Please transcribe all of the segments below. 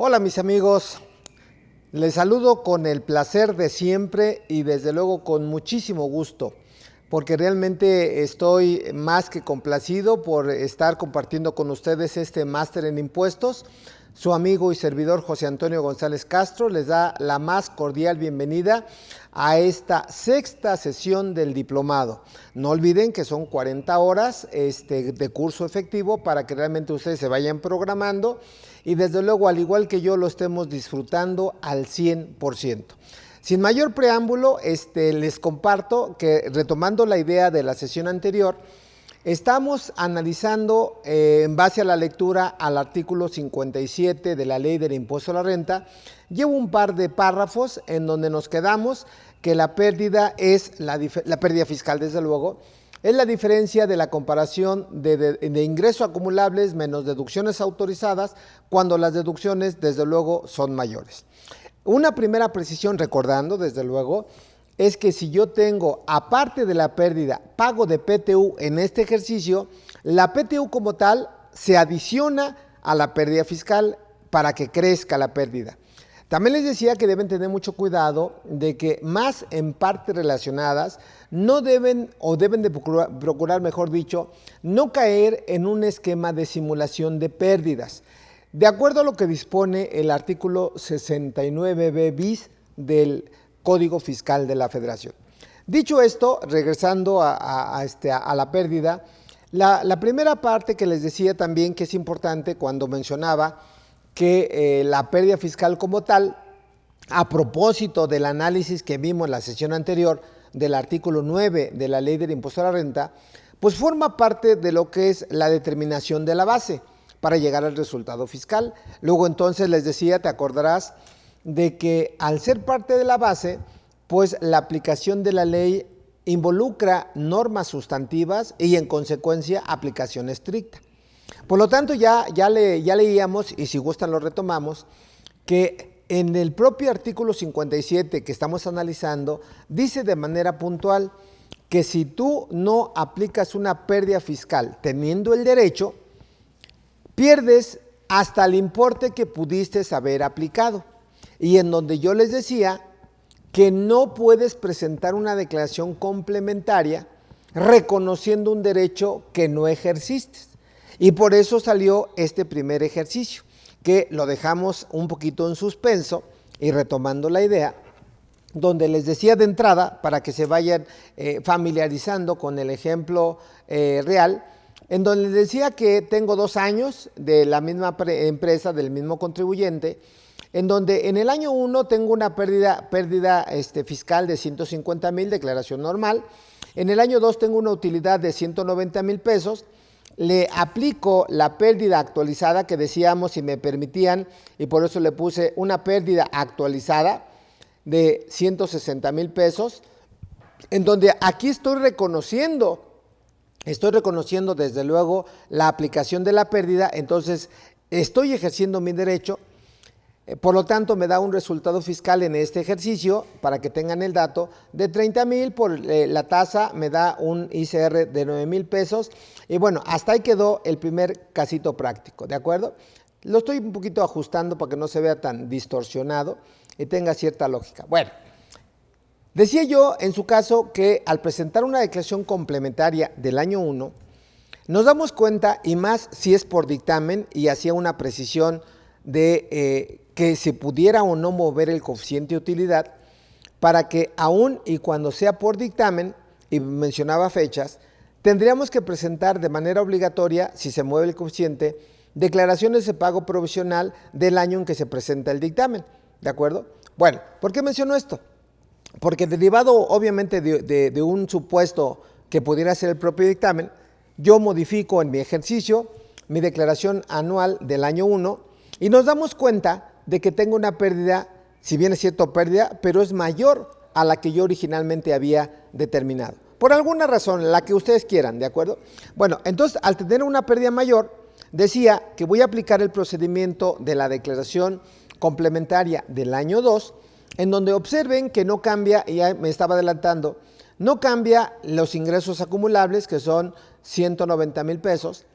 Hola mis amigos, les saludo con el placer de siempre y desde luego con muchísimo gusto, porque realmente estoy más que complacido por estar compartiendo con ustedes este máster en impuestos. Su amigo y servidor José Antonio González Castro les da la más cordial bienvenida a esta sexta sesión del diplomado. No olviden que son 40 horas de curso efectivo para que realmente ustedes se vayan programando y desde luego, al igual que yo, lo estemos disfrutando al 100%. Sin mayor preámbulo, les comparto que, retomando la idea de la sesión anterior, estamos analizando en base a la lectura al artículo 57 de la Ley del Impuesto a la Renta. Llevo un par de párrafos en donde nos quedamos que la pérdida es la pérdida fiscal, desde luego, es la diferencia de la comparación de ingresos acumulables menos deducciones autorizadas cuando las deducciones, desde luego, son mayores. Una primera precisión, recordando, desde luego, es que si yo tengo, aparte de la pérdida, pago de PTU en este ejercicio, la PTU como tal se adiciona a la pérdida fiscal para que crezca la pérdida. También les decía que deben tener mucho cuidado de que más en partes relacionadas no deben o deben de procurar, mejor dicho, no caer en un esquema de simulación de pérdidas. De acuerdo a lo que dispone el artículo 69b bis del Código Fiscal de la Federación. Dicho esto, regresando a la pérdida, la primera parte que les decía también que es importante cuando mencionaba que la pérdida fiscal como tal, a propósito del análisis que vimos en la sesión anterior del artículo 9 de la Ley del Impuesto a la Renta, pues forma parte de lo que es la determinación de la base para llegar al resultado fiscal. Luego entonces les decía, te acordarás, de que al ser parte de la base, pues la aplicación de la ley involucra normas sustantivas y en consecuencia aplicación estricta. Por lo tanto, ya leíamos, y si gustan lo retomamos, que en el propio artículo 57 que estamos analizando, dice de manera puntual que si tú no aplicas una pérdida fiscal teniendo el derecho, pierdes hasta el importe que pudiste haber aplicado. Y en donde yo les decía que no puedes presentar una declaración complementaria reconociendo un derecho que no ejerciste. Y por eso salió este primer ejercicio, que lo dejamos un poquito en suspenso y retomando la idea, donde les decía de entrada, para que se vayan familiarizando con el ejemplo real, en donde les decía que tengo 2 años de la misma empresa, del mismo contribuyente, en donde en el año 1 tengo una pérdida fiscal de 150,000, declaración normal. En el año 2 tengo una utilidad de 190,000 pesos. Le aplico la pérdida actualizada que decíamos, si me permitían, y por eso le puse una pérdida actualizada de 160,000 pesos, en donde aquí estoy reconociendo desde luego la aplicación de la pérdida, entonces estoy ejerciendo mi derecho. Por lo tanto, me da un resultado fiscal en este ejercicio, para que tengan el dato, de 30,000 por la tasa, me da un ICR de 9,000 pesos. Y bueno, hasta ahí quedó el primer casito práctico, ¿de acuerdo? Lo estoy un poquito ajustando para que no se vea tan distorsionado y tenga cierta lógica. Bueno, decía yo en su caso que al presentar una declaración complementaria del año 1, nos damos cuenta, y más si es por dictamen, y hacía una precisión de que se pudiera o no mover el coeficiente de utilidad, para que aún y cuando sea por dictamen, y mencionaba fechas, tendríamos que presentar de manera obligatoria, si se mueve el coeficiente, declaraciones de pago provisional del año en que se presenta el dictamen, ¿de acuerdo? Bueno, ¿por qué menciono esto? Porque derivado obviamente de un supuesto que pudiera ser el propio dictamen, yo modifico en mi ejercicio mi declaración anual del año 1 y nos damos cuenta de que tengo una pérdida, si bien es cierto pérdida, pero es mayor a la que yo originalmente había determinado. Por alguna razón, la que ustedes quieran, ¿de acuerdo? Bueno, entonces al tener una pérdida mayor, decía que voy a aplicar el procedimiento de la declaración complementaria del año 2, en donde observen que no cambia, y ya me estaba adelantando, no cambia los ingresos acumulables, que son 190,000 pesos,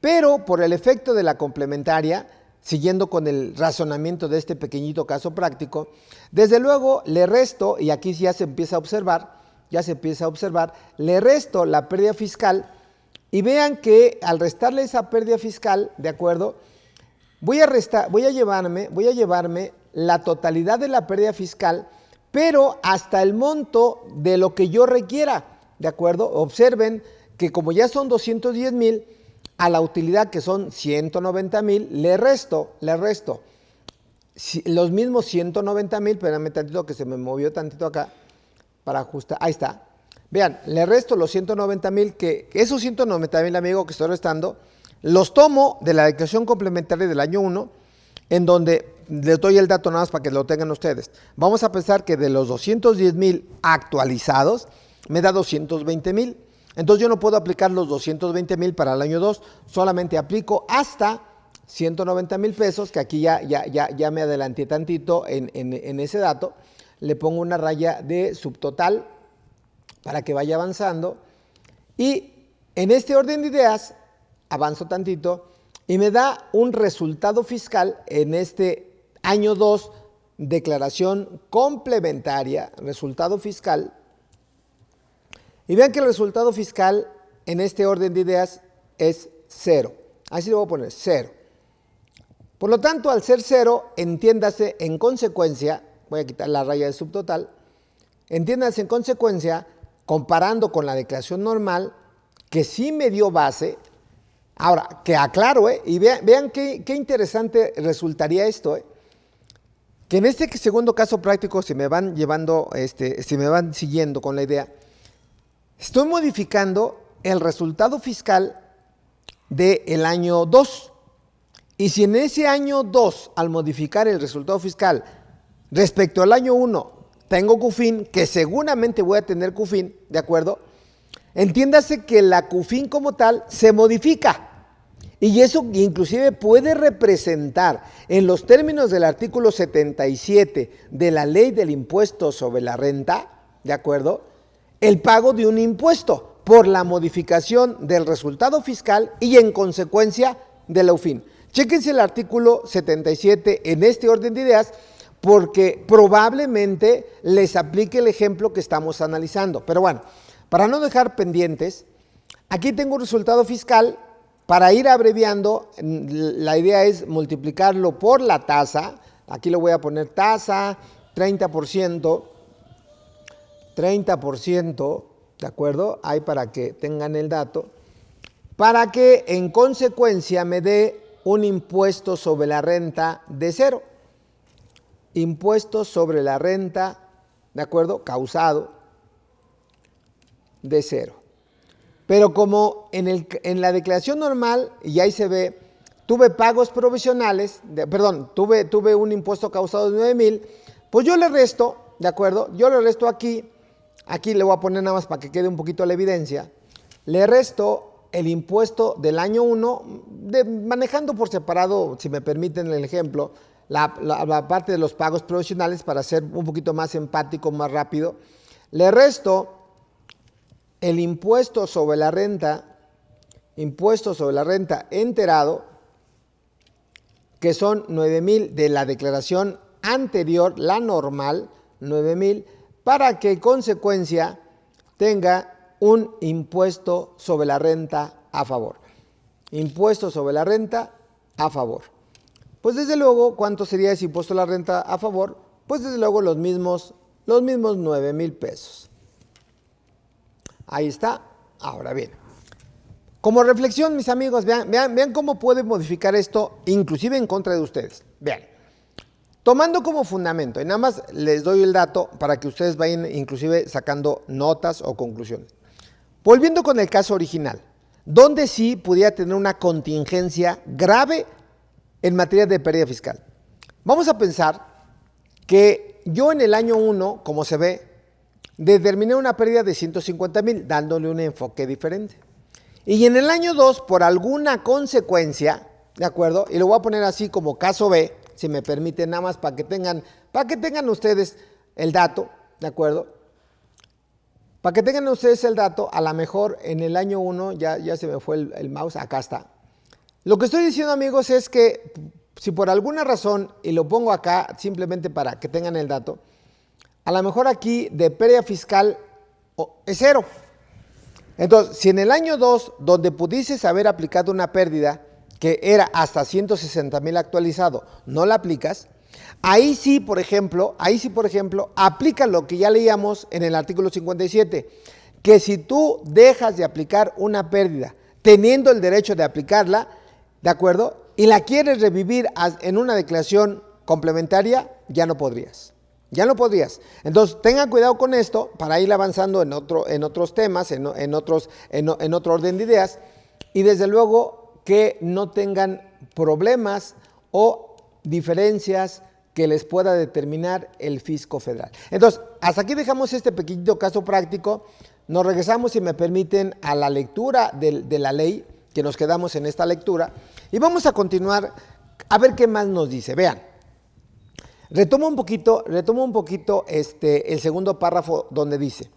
pero por el efecto de la complementaria, siguiendo con el razonamiento de este pequeñito caso práctico, desde luego le resto, y aquí ya se empieza a observar, le resto la pérdida fiscal y vean que al restarle esa pérdida fiscal, ¿de acuerdo? Voy a llevarme la totalidad de la pérdida fiscal, pero hasta el monto de lo que yo requiera, ¿de acuerdo? Observen que como ya son 210,000, a la utilidad que son 190,000, le resto los mismos 190,000, espérame tantito que se me movió tantito acá, para ajustar, ahí está. Vean, le resto los 190,000, que esos 190,000, amigo, que estoy restando, los tomo de la declaración complementaria del año 1, en donde les doy el dato nada más para que lo tengan ustedes. Vamos a pensar que de los 210,000 actualizados, me da 220,000. Entonces yo no puedo aplicar los 220,000 para el año 2, solamente aplico hasta 190,000 pesos, que aquí ya me adelanté tantito en ese dato. Le pongo una raya de subtotal para que vaya avanzando. Y en este orden de ideas, avanzo tantito y me da un resultado fiscal en este año 2, declaración complementaria, resultado fiscal. Y vean que el resultado fiscal en este orden de ideas es 0. Así lo voy a poner, 0. Por lo tanto, al ser 0, entiéndase en consecuencia, voy a quitar la raya de subtotal, entiéndase en consecuencia, comparando con la declaración normal, que sí me dio base. Ahora, que aclaro, y vean qué interesante resultaría esto, que en este segundo caso práctico, si me van siguiendo con la idea, estoy modificando el resultado fiscal del año 2. Y si en ese año 2, al modificar el resultado fiscal respecto al año 1, tengo CUFIN, que seguramente voy a tener CUFIN, ¿de acuerdo? Entiéndase que la CUFIN como tal se modifica. Y eso inclusive puede representar, en los términos del artículo 77 de la Ley del Impuesto sobre la Renta, ¿de acuerdo?, el pago de un impuesto por la modificación del resultado fiscal y en consecuencia de la UFIN. Chéquense el artículo 77 en este orden de ideas, porque probablemente les aplique el ejemplo que estamos analizando. Pero bueno, para no dejar pendientes, aquí tengo un resultado fiscal. Para ir abreviando, la idea es multiplicarlo por la tasa. Aquí le voy a poner tasa, 30%, ¿de acuerdo? Ahí para que tengan el dato, para que en consecuencia me dé un impuesto sobre la renta de 0. Impuesto sobre la renta, ¿de acuerdo?, causado de 0. Pero como en la declaración normal, y ahí se ve, tuve pagos provisionales, tuve un impuesto causado de 9,000, pues yo le resto, ¿de acuerdo? Yo le resto aquí le voy a poner nada más para que quede un poquito la evidencia, le resto el impuesto del año 1, manejando por separado, si me permiten el ejemplo, la parte de los pagos provisionales para ser un poquito más empático, más rápido. Le resto el impuesto sobre la renta enterado, que son 9,000 de la declaración anterior, la normal, 9,000, para que en consecuencia tenga un impuesto sobre la renta a favor. Impuesto sobre la renta a favor. Pues desde luego, ¿cuánto sería ese impuesto a la renta a favor? Pues desde luego los mismos 9,000 pesos. Ahí está. Ahora bien, como reflexión, mis amigos, vean cómo puede modificar esto, inclusive en contra de ustedes. Vean, tomando como fundamento, y nada más les doy el dato para que ustedes vayan inclusive sacando notas o conclusiones. Volviendo con el caso original, donde sí pudiera tener una contingencia grave en materia de pérdida fiscal. Vamos a pensar que yo en el año 1, como se ve, determiné una pérdida de 150,000, dándole un enfoque diferente. Y en el año 2, por alguna consecuencia, ¿de acuerdo? Y lo voy a poner así como caso B, si me permiten, nada más para que tengan ustedes el dato, ¿de acuerdo? Para que tengan ustedes el dato, a lo mejor en el año 1, ya se me fue el mouse, acá está. Lo que estoy diciendo, amigos, es que si por alguna razón, y lo pongo acá simplemente para que tengan el dato, a lo mejor aquí de pérdida fiscal es 0. Entonces, si en el año 2, donde pudieses haber aplicado una pérdida que era hasta 160,000 actualizado, no la aplicas, ahí sí, por ejemplo, aplica lo que ya leíamos en el artículo 57, que si tú dejas de aplicar una pérdida teniendo el derecho de aplicarla, ¿de acuerdo? Y la quieres revivir en una declaración complementaria, ya no podrías. Ya no podrías. Entonces, tengan cuidado con esto para ir avanzando en otros temas, en otro orden de ideas, y desde luego que no tengan problemas o diferencias que les pueda determinar el fisco federal. Entonces, hasta aquí dejamos este pequeñito caso práctico. Nos regresamos, si me permiten, a la lectura de la ley, que nos quedamos en esta lectura, y vamos a continuar a ver qué más nos dice. Vean. Retomo un poquito el segundo párrafo donde dice: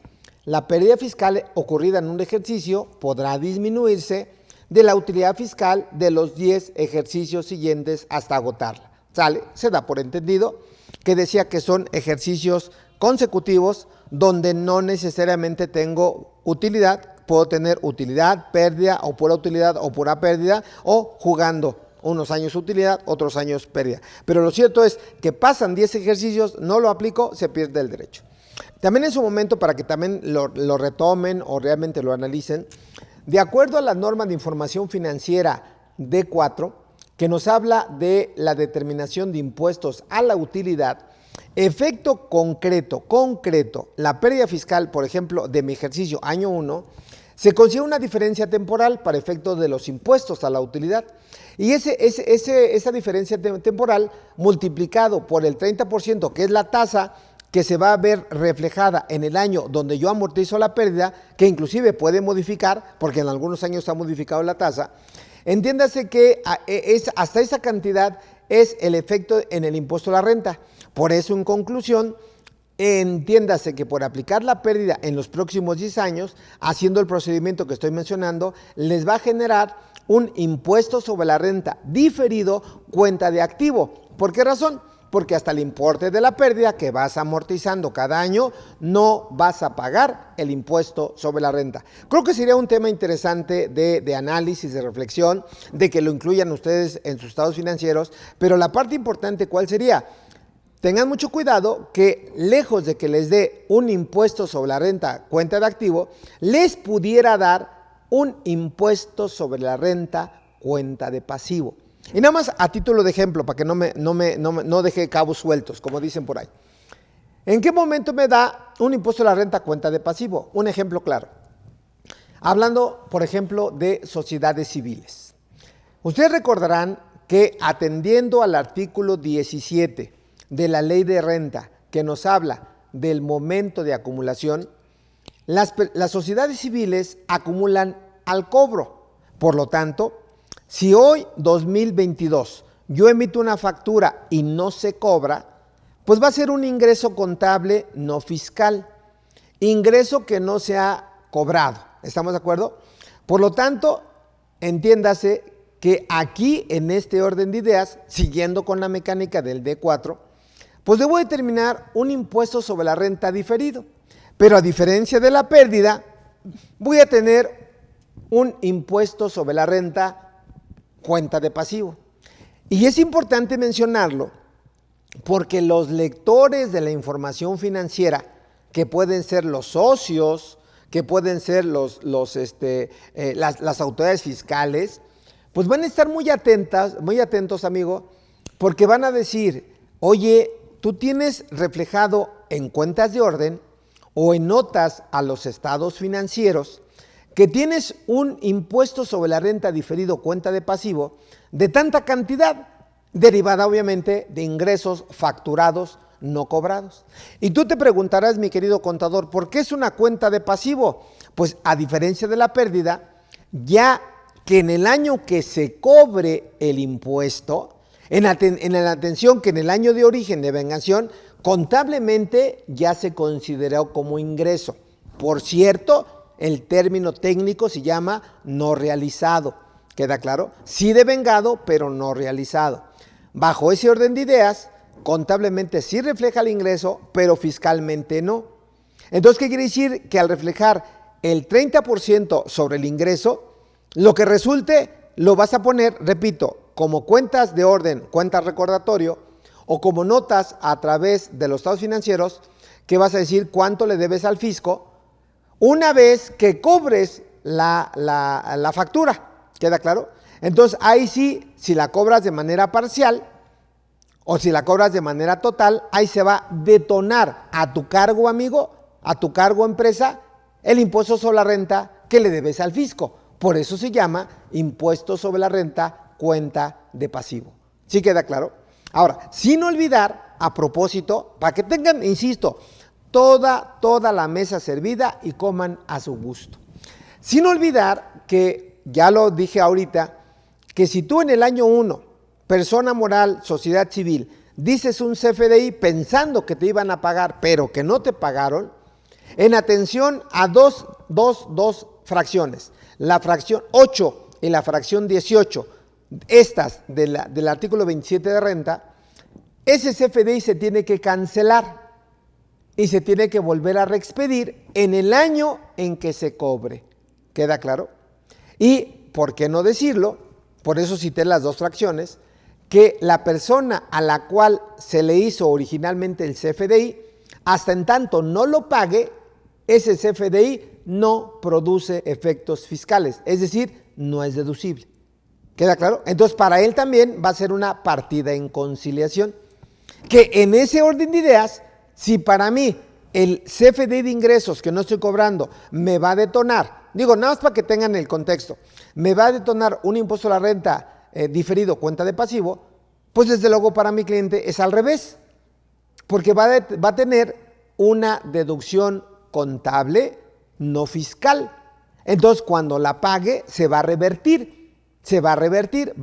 la pérdida fiscal ocurrida en un ejercicio podrá disminuirse de la utilidad fiscal de los 10 ejercicios siguientes hasta agotarla. ¿Sale? Se da por entendido que decía que son ejercicios consecutivos donde no necesariamente tengo utilidad, puedo tener utilidad, pérdida o pura utilidad o pura pérdida, o jugando. Unos años utilidad, otros años pérdida. Pero lo cierto es que pasan 10 ejercicios, no lo aplico, se pierde el derecho. También en su momento, para que también lo retomen o realmente lo analicen, de acuerdo a la norma de información financiera D4, que nos habla de la determinación de impuestos a la utilidad, efecto concreto, la pérdida fiscal, por ejemplo, de mi ejercicio año 1, se consigue una diferencia temporal para efecto de los impuestos a la utilidad. Y esa diferencia temporal multiplicado por el 30%, que es la tasa que se va a ver reflejada en el año donde yo amortizo la pérdida, que inclusive puede modificar, porque en algunos años ha modificado la tasa, entiéndase que hasta esa cantidad es el efecto en el impuesto a la renta. Por eso, en conclusión, entiéndase que por aplicar la pérdida en los próximos 10 años, haciendo el procedimiento que estoy mencionando, les va a generar un impuesto sobre la renta diferido, cuenta de activo. ¿Por qué razón? Porque hasta el importe de la pérdida que vas amortizando cada año, no vas a pagar el impuesto sobre la renta. Creo que sería un tema interesante de análisis, de reflexión, de que lo incluyan ustedes en sus estados financieros, pero la parte importante, ¿cuál sería? Tengan mucho cuidado que, lejos de que les dé un impuesto sobre la renta, cuenta de activo, les pudiera dar un impuesto sobre la renta, cuenta de pasivo. Y nada más a título de ejemplo, para que no deje cabos sueltos, como dicen por ahí. ¿En qué momento me da un impuesto a la renta, cuenta de pasivo? Un ejemplo claro. Hablando, por ejemplo, de sociedades civiles. Ustedes recordarán que, atendiendo al artículo 17 de la ley de renta, que nos habla del momento de acumulación, las sociedades civiles acumulan al cobro. Por lo tanto, si hoy, 2022, yo emito una factura y no se cobra, pues va a ser un ingreso contable no fiscal, ingreso que no se ha cobrado. ¿Estamos de acuerdo? Por lo tanto, entiéndase que aquí, en este orden de ideas, siguiendo con la mecánica del D4, pues debo determinar un impuesto sobre la renta diferido. Pero a diferencia de la pérdida, voy a tener un impuesto sobre la renta, cuenta de pasivo. Y es importante mencionarlo porque los lectores de la información financiera, que pueden ser los socios, que pueden ser las autoridades fiscales, pues van a estar muy atentos, amigo, porque van a decir: oye, tú tienes reflejado en cuentas de orden o en notas a los estados financieros que tienes un impuesto sobre la renta diferido, cuenta de pasivo, de tanta cantidad, derivada obviamente de ingresos facturados no cobrados. Y tú te preguntarás, mi querido contador, ¿por qué es una cuenta de pasivo? Pues a diferencia de la pérdida, ya que en el año que se cobre el impuesto, en la atención que en el año de origen de vengación, contablemente ya se consideró como ingreso. Por cierto, el término técnico se llama no realizado. ¿Queda claro? Sí devengado, pero no realizado. bajo ese orden de ideas, contablemente sí refleja el ingreso, pero fiscalmente no. Entonces, ¿qué quiere decir? Que al reflejar el 30% sobre el ingreso, lo que resulte lo vas a poner, repito, como cuentas de orden, cuentas recordatorio, o como notas a través de los estados financieros, que vas a decir cuánto le debes al fisco una vez que cobres la factura. ¿Queda claro? Entonces, ahí sí, si la cobras de manera parcial o si la cobras de manera total, ahí se va a detonar a tu cargo, amigo, a tu cargo, empresa, el impuesto sobre la renta que le debes al fisco. Por eso se llama impuesto sobre la renta, cuenta de pasivo. ¿Sí queda claro? Ahora, sin olvidar, a propósito, para que tengan, insisto, toda la mesa servida y coman a su gusto. Sin olvidar que, ya lo dije ahorita, que si tú en el año 1, persona moral, sociedad civil, dices un CFDI pensando que te iban a pagar, pero que no te pagaron, en atención a dos fracciones, la fracción 8 y la fracción 18, estas del artículo 27 de renta, ese CFDI se tiene que cancelar y se tiene que volver a reexpedir en el año en que se cobre. ¿Queda claro? Y, ¿por qué no decirlo? Por eso cité las dos fracciones, que la persona a la cual se le hizo originalmente el CFDI, hasta en tanto no lo pague, ese CFDI no produce efectos fiscales, es decir, no es deducible. ¿Queda claro? Entonces, para él también va a ser una partida en conciliación. Que en ese orden de ideas, si para mí el CFDI de ingresos que no estoy cobrando me va a detonar, digo, nada más para que tengan el contexto, me va a detonar un impuesto a la renta diferido, cuenta de pasivo, pues desde luego para mi cliente es al revés, porque va a tener una deducción contable, no fiscal. Entonces, cuando la pague, se va a revertir,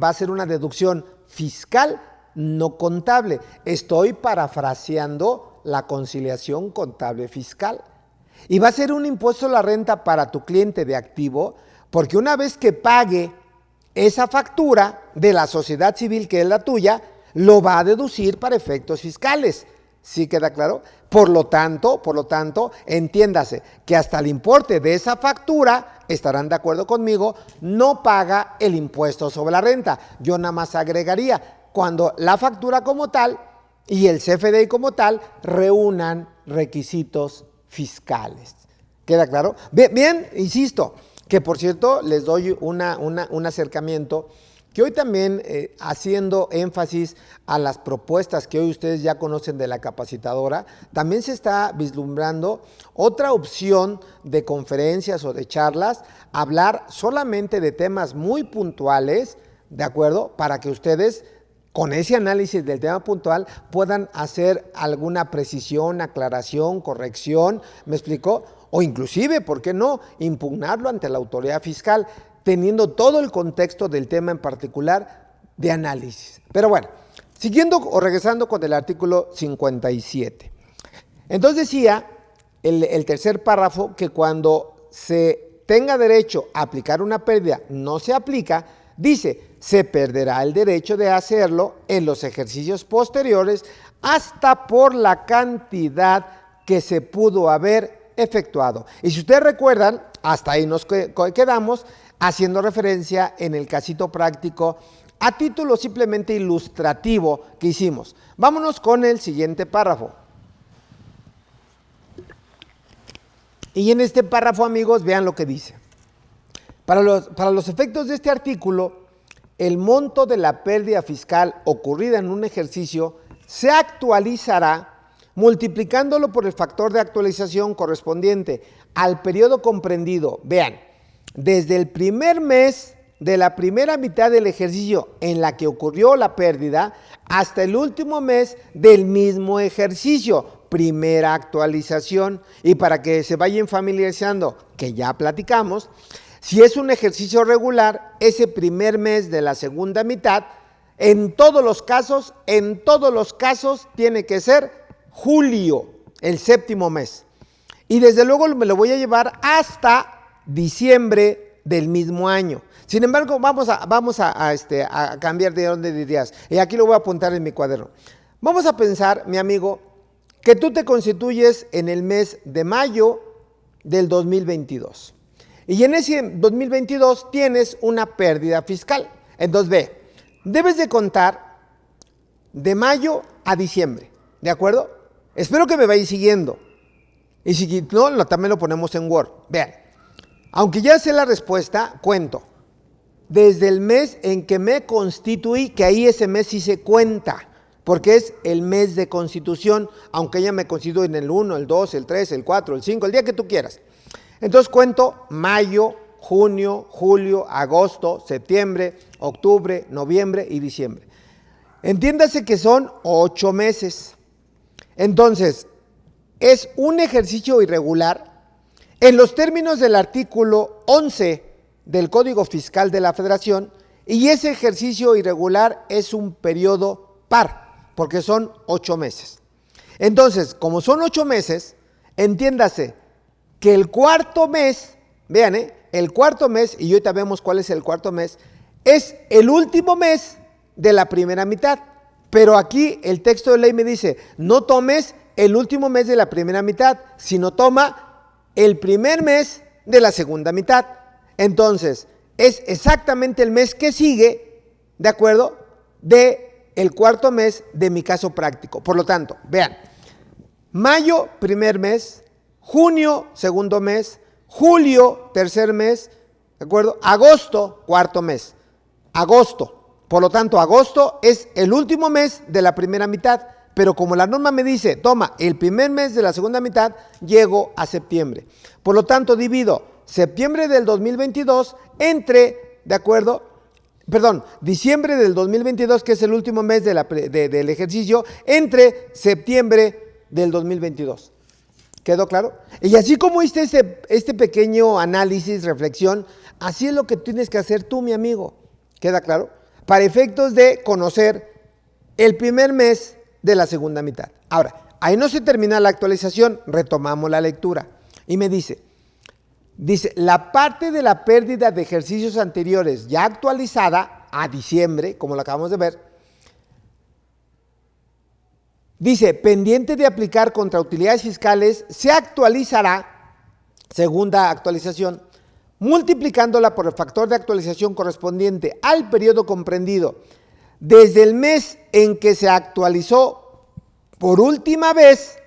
va a ser una deducción fiscal, no contable. Estoy parafraseando la conciliación contable fiscal. Y va a ser un impuesto a la renta para tu cliente de activo, porque una vez que pague esa factura de la sociedad civil, que es la tuya, lo va a deducir para efectos fiscales. ¿Sí queda claro? Por lo tanto, entiéndase que hasta el importe de esa factura, estarán de acuerdo conmigo, no paga el impuesto sobre la renta. Yo nada más agregaría, cuando la factura como tal y el CFDI como tal reúnan requisitos fiscales. ¿Queda claro? Bien, insisto, que por cierto les doy un acercamiento que hoy también haciendo énfasis a las propuestas que hoy ustedes ya conocen de la capacitadora, también se está vislumbrando otra opción de conferencias o de charlas, hablar solamente de temas muy puntuales, ¿de acuerdo? Para que ustedes con ese análisis del tema puntual puedan hacer alguna precisión, aclaración, corrección, ¿me explicó? O inclusive, ¿por qué no?, impugnarlo ante la autoridad fiscal, teniendo todo el contexto del tema en particular de análisis. Pero bueno, siguiendo o regresando con el artículo 57. Entonces decía el tercer párrafo que cuando se tenga derecho a aplicar una pérdida no se aplica, dice, se perderá el derecho de hacerlo en los ejercicios posteriores hasta por la cantidad que se pudo haber efectuado. Y si ustedes recuerdan, hasta ahí nos quedamos, haciendo referencia en el casito práctico a título simplemente ilustrativo que hicimos. Vámonos con el siguiente párrafo. Y en este párrafo, amigos, vean lo que dice. Para los efectos de este artículo, el monto de la pérdida fiscal ocurrida en un ejercicio se actualizará multiplicándolo por el factor de actualización correspondiente al periodo comprendido. Vean, desde el primer mes de la primera mitad del ejercicio en la que ocurrió la pérdida hasta el último mes del mismo ejercicio, primera actualización. Y para que se vayan familiarizando, que ya platicamos, si es un ejercicio regular, ese primer mes de la segunda mitad, en todos los casos, tiene que ser julio, el séptimo mes. Y desde luego me lo voy a llevar hasta diciembre del mismo año. Sin embargo, vamos a cambiar de orden de ideas. Y aquí lo voy a apuntar en mi cuaderno. Vamos a pensar, mi amigo, que tú te constituyes en el mes de mayo del 2022. Y en ese 2022 tienes una pérdida fiscal. Entonces ve, debes de contar de mayo a diciembre, ¿de acuerdo? Espero que me vayáis siguiendo. Y si no, también lo ponemos en Word. Vean, aunque ya sé la respuesta, cuento. Desde el mes en que me constituí, que ahí ese mes sí se cuenta, porque es el mes de constitución, aunque ella me constituye en el 1, el 2, el 3, el 4, el 5, el día que tú quieras. Entonces cuento mayo, junio, julio, agosto, septiembre, octubre, noviembre y diciembre. Entiéndase que son 8 meses. Entonces, es un ejercicio irregular en los términos del artículo 11 del Código Fiscal de la Federación, y ese ejercicio irregular es un periodo par, porque son 8 meses. Entonces, como son 8 meses, entiéndase que el cuarto mes, vean, el cuarto mes, y ahorita vemos cuál es el cuarto mes, es el último mes de la primera mitad. Pero aquí el texto de ley me dice, no tomes el último mes de la primera mitad, sino toma el primer mes de la segunda mitad. Entonces, es exactamente el mes que sigue, ¿de acuerdo?, de el cuarto mes de mi caso práctico. Por lo tanto, vean, mayo, primer mes, junio, segundo mes, julio, tercer mes, ¿de acuerdo?, agosto, cuarto mes, agosto. Por lo tanto, agosto es el último mes de la primera mitad, pero como la norma me dice, toma el primer mes de la segunda mitad, llego a septiembre. Por lo tanto, divido septiembre del 2022 entre, ¿de acuerdo?, diciembre del 2022, que es el último mes del ejercicio, entre septiembre del 2022. ¿Quedó claro? Y así como hiciste este pequeño análisis, reflexión, así es lo que tienes que hacer tú, mi amigo. ¿Queda claro? Para efectos de conocer el primer mes de la segunda mitad. Ahora, ahí no se termina la actualización, retomamos la lectura. Y me dice, la parte de la pérdida de ejercicios anteriores ya actualizada a diciembre, como lo acabamos de ver, dice, pendiente de aplicar contra utilidades fiscales, se actualizará, segunda actualización, multiplicándola por el factor de actualización correspondiente al periodo comprendido desde el mes en que se actualizó por última vez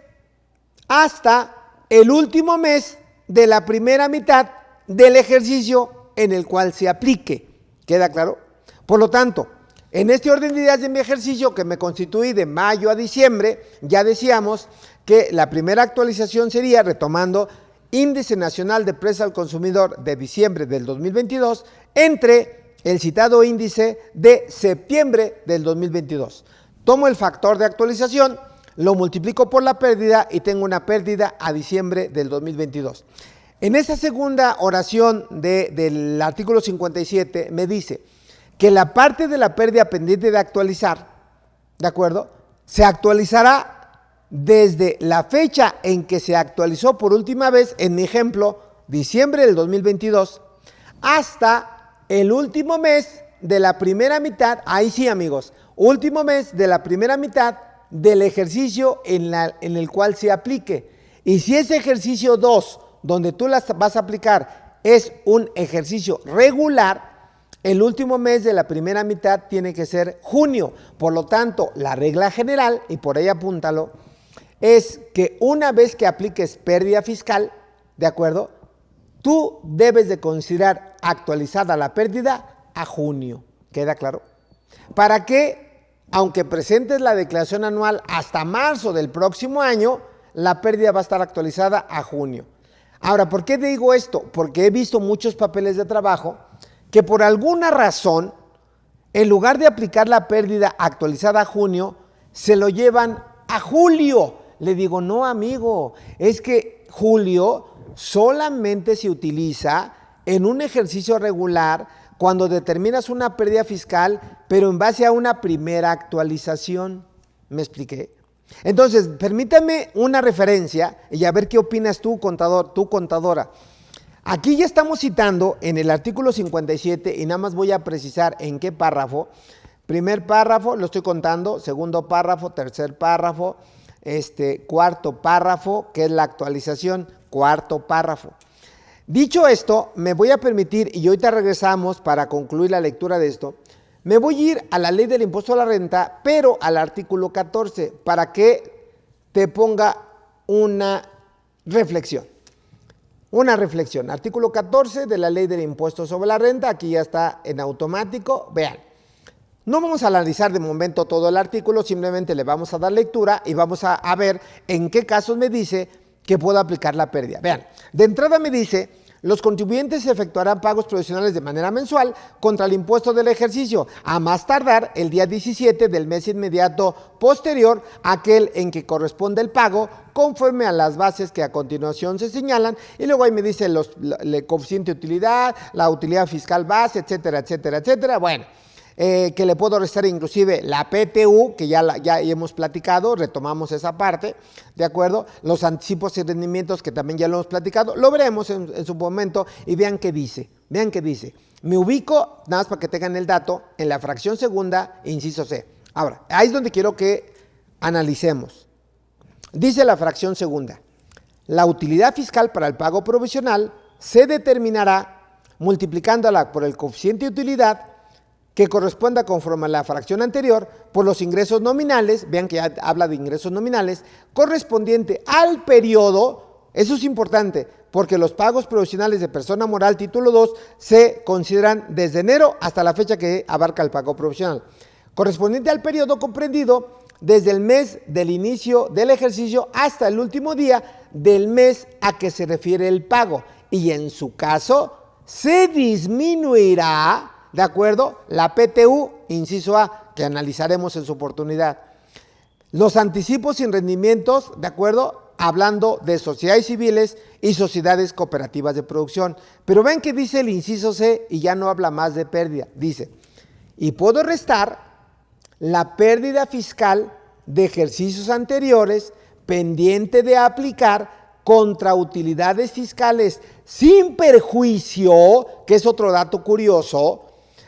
hasta el último mes de la primera mitad del ejercicio en el cual se aplique. ¿Queda claro? Por lo tanto, en este orden de ideas de mi ejercicio que me constituí de mayo a diciembre, ya decíamos que la primera actualización sería, retomando, Índice Nacional de Precios al Consumidor de diciembre del 2022 entre el citado índice de septiembre del 2022. Tomo el factor de actualización, lo multiplico por la pérdida y tengo una pérdida a diciembre del 2022. En esta segunda oración del artículo 57 me dice que la parte de la pérdida pendiente de actualizar, ¿de acuerdo?, se actualizará desde la fecha en que se actualizó por última vez, en mi ejemplo, diciembre del 2022, hasta el último mes de la primera mitad, ahí sí amigos, último mes de la primera mitad del ejercicio en el cual se aplique. Y si ese ejercicio 2, donde tú las vas a aplicar, es un ejercicio regular, el último mes de la primera mitad tiene que ser junio. Por lo tanto, la regla general, y por ahí apúntalo, es que una vez que apliques pérdida fiscal, ¿de acuerdo?, tú debes de considerar actualizada la pérdida a junio. ¿Queda claro? Para que, aunque presentes la declaración anual hasta marzo del próximo año, la pérdida va a estar actualizada a junio. Ahora, ¿por qué digo esto? Porque he visto muchos papeles de trabajo que por alguna razón, en lugar de aplicar la pérdida actualizada a junio, se lo llevan a julio. Le digo, no amigo, es que julio solamente se utiliza en un ejercicio regular cuando determinas una pérdida fiscal, pero en base a una primera actualización. ¿Me expliqué? Entonces, permítame una referencia y a ver qué opinas tú, contador, tú, contadora. Aquí ya estamos citando en el artículo 57 y nada más voy a precisar en qué párrafo. Primer párrafo, lo estoy contando, segundo párrafo, tercer párrafo, cuarto párrafo, que es la actualización, cuarto párrafo. Dicho esto, me voy a permitir, y ahorita regresamos para concluir la lectura de esto, me voy a ir a la ley del impuesto a la renta, pero al artículo 14, para que te ponga una reflexión. Una reflexión, artículo 14 de la ley del impuesto sobre la renta, aquí ya está en automático, vean. No vamos a analizar de momento todo el artículo, simplemente le vamos a dar lectura y vamos a ver en qué casos me dice que puedo aplicar la pérdida. Vean, de entrada me dice, los contribuyentes efectuarán pagos provisionales de manera mensual contra el impuesto del ejercicio, a más tardar el día 17 del mes inmediato posterior a aquel en que corresponde el pago, conforme a las bases que a continuación se señalan, y luego ahí me dice el coeficiente de utilidad, la utilidad fiscal base, etcétera, etcétera, etcétera. Bueno, que le puedo restar inclusive la PTU, que ya hemos platicado, retomamos esa parte, ¿de acuerdo? Los anticipos y rendimientos, que también ya lo hemos platicado, lo veremos en su momento, y vean qué dice, Me ubico, nada más para que tengan el dato, en la fracción segunda, inciso C. Ahora, ahí es donde quiero que analicemos. Dice la fracción segunda, la utilidad fiscal para el pago provisional se determinará multiplicándola por el coeficiente de utilidad que corresponda conforme a la fracción anterior por los ingresos nominales, vean que ya habla de ingresos nominales, correspondiente al periodo, eso es importante, porque los pagos provisionales de persona moral título 2 se consideran desde enero hasta la fecha que abarca el pago provisional, correspondiente al periodo comprendido desde el mes del inicio del ejercicio hasta el último día del mes a que se refiere el pago, y en su caso se disminuirá, ¿de acuerdo?, la PTU, inciso A, que analizaremos en su oportunidad. Los anticipos sin rendimientos, ¿de acuerdo?, hablando de sociedades civiles y sociedades cooperativas de producción. Pero ven que dice el inciso C y ya no habla más de pérdida. Dice, y puedo restar la pérdida fiscal de ejercicios anteriores pendiente de aplicar contra utilidades fiscales sin perjuicio, que es otro dato curioso,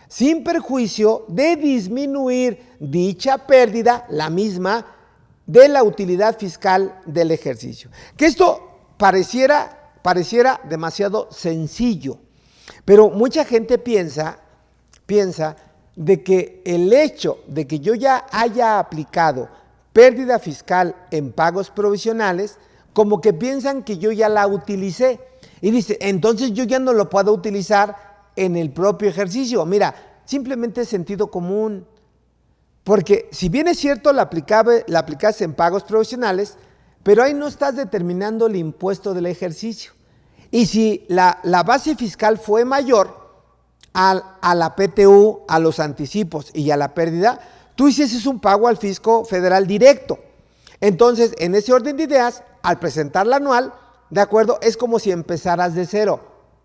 sin perjuicio de disminuir dicha pérdida, la misma, de la utilidad fiscal del ejercicio. Que esto pareciera demasiado sencillo, pero mucha gente piensa de que el hecho de que yo ya haya aplicado pérdida fiscal en pagos provisionales, como que piensan que yo ya la utilicé, y dice, entonces yo ya no lo puedo utilizar en el propio ejercicio. Mira, simplemente es sentido común, porque si bien es cierto la aplicaste en pagos provisionales, pero ahí no estás determinando el impuesto del ejercicio. Y si la base fiscal fue mayor a la PTU, a los anticipos y a la pérdida, tú hiciste un pago al fisco federal directo. Entonces, en ese orden de ideas, al presentar la anual, ¿de acuerdo?, es como si empezaras de cero.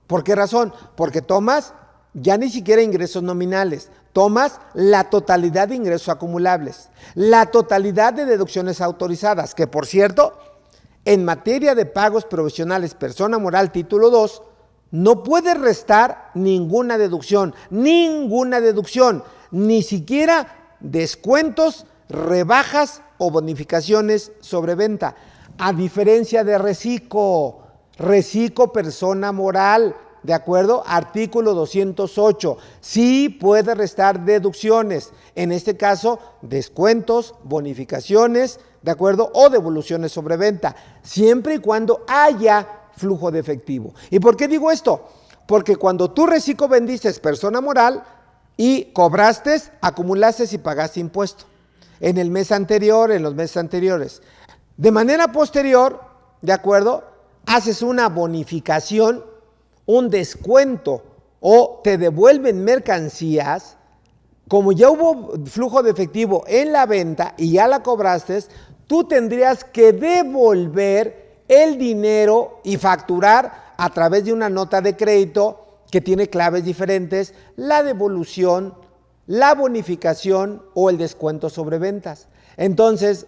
¿Por qué razón? Porque tomas ya ni siquiera ingresos nominales, tomas la totalidad de ingresos acumulables, la totalidad de deducciones autorizadas, que por cierto, en materia de pagos provisionales persona moral título 2, no puedes restar ninguna deducción, ni siquiera descuentos, rebajas o bonificaciones sobre venta, a diferencia de reciclo persona moral, ¿de acuerdo? Artículo 208, sí puede restar deducciones, en este caso descuentos, bonificaciones, ¿de acuerdo?, o devoluciones sobre venta, siempre y cuando haya flujo de efectivo. ¿Y por qué digo esto? Porque cuando tú reciclo vendiste persona moral y cobraste, acumulaste y pagaste impuesto en el mes anterior, en los meses anteriores. De manera posterior, ¿de acuerdo?, haces una bonificación, un descuento o te devuelven mercancías, como ya hubo flujo de efectivo en la venta y ya la cobraste, tú tendrías que devolver el dinero y facturar a través de una nota de crédito que tiene claves diferentes, la devolución, la bonificación o el descuento sobre ventas. Entonces,